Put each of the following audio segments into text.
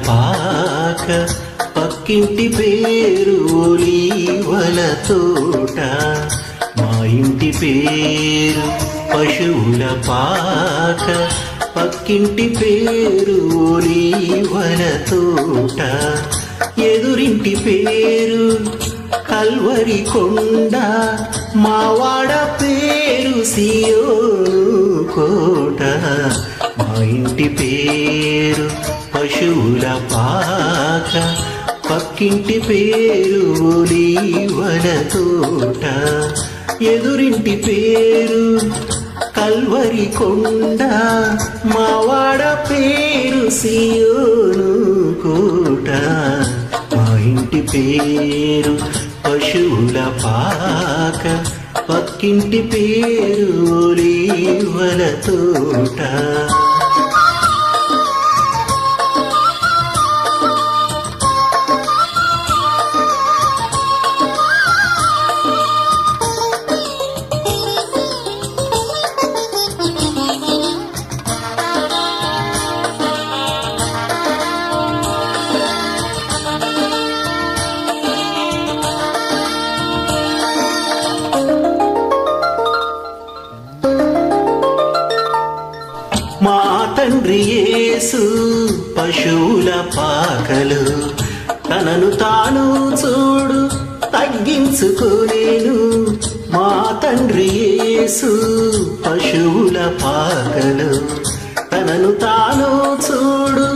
పాక, పక్కింటి పేరు ఒలీవల తోట. మా ఇంటి పేరు పశువుల పాక, పక్కింటి పేరు ఒలీవల తోట. ఎదురింటి పేరు కల్వరి కొండ, మావాడ పేరు సియోను కోట. మా ఇంటి పేరు పశువుల పాక, పక్కింటి పేరు ఒలీవల తోట. ఎదురింటి పేరు కల్వరి కొండ, మావాడ పేరు సియోను కోట. మా ఇంటి పేరు పశువుల పాక, పక్కింటి పేరు ఒలీవల తోట. మా తండ్రి యేసు పశువుల పాకలు, తనను తాను చూడు తగ్గించుకోలేను. మా తండ్రి యేసు పశువుల పాకలు, తనను తాను చూడు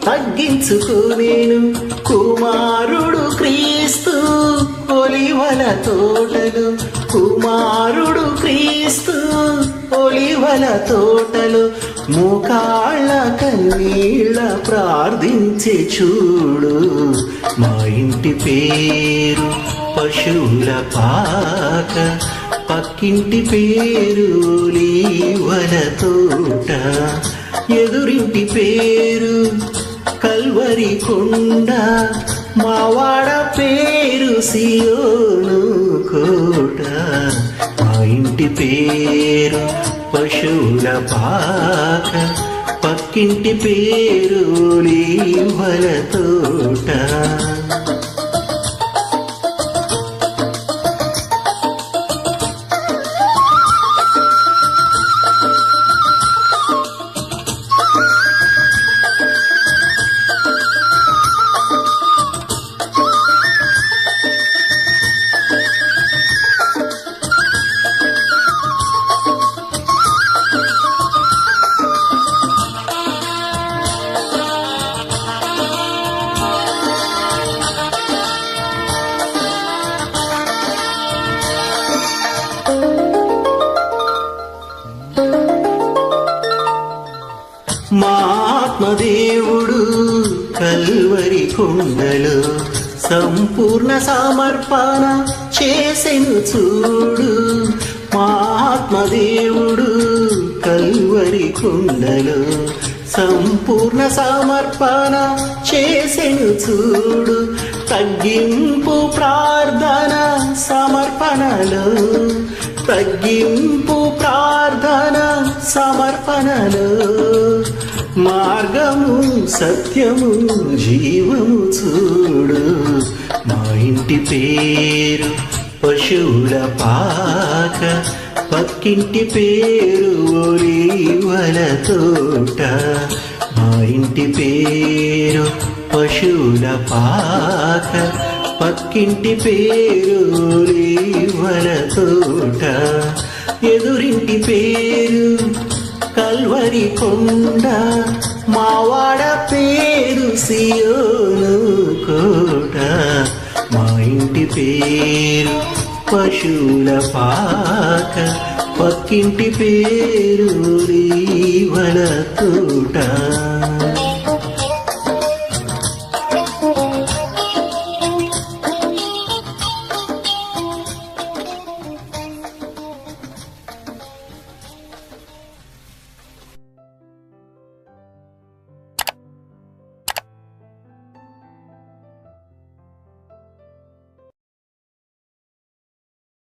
తగ్గించుకోలేను. కుమారుడు క్రీస్తు ఒలీవల తోటలు, కుమారుడు క్రీస్తు ఒలీవల తోటలు. మోకాళ్ళ కన్నీళ్ళ ప్రార్థించే చూడు. మా ఇంటి పేరు పశువుల పాక, పక్కింటి పేరు ఒలీవల తోట. ఎదురింటి పేరు కల్వరి కొండ, మావాడ పేరు సియోను కోట. మా ఇంటి పేరు పశువుల పాక, పక్కింటి పేరు ఒలీవల తోట. మా ఆత్మదేవుడు కల్వరి కొండలో సంపూర్ణ సమర్పణ చేసెను చూడు. మా ఆత్మదేవుడు కల్వరి కొండలో సంపూర్ణ సమర్పణ చేసెను చూడు. తగ్గింపు ప్రార్థన సమర్పణలో, తగ్గింపు ప్రార్థన సమర్పణలో. మార్గము సత్యము జీవము చూడు. మా ఇంటి పేరు పశువుల పాక, పక్కింటి పేరు ఒలీవల తోట. మా ఇంటి పేరు పశువుల పాక, పక్కింటి పేరు ఒలీవల తోట. ఎదురింటి పేరు కల్వరి కొండ, మావాడ పేరు సియోను కోట. మా ఇంటి పేరు పశువుల పాక, పక్కింటి పేరు ఒలీవల తోట.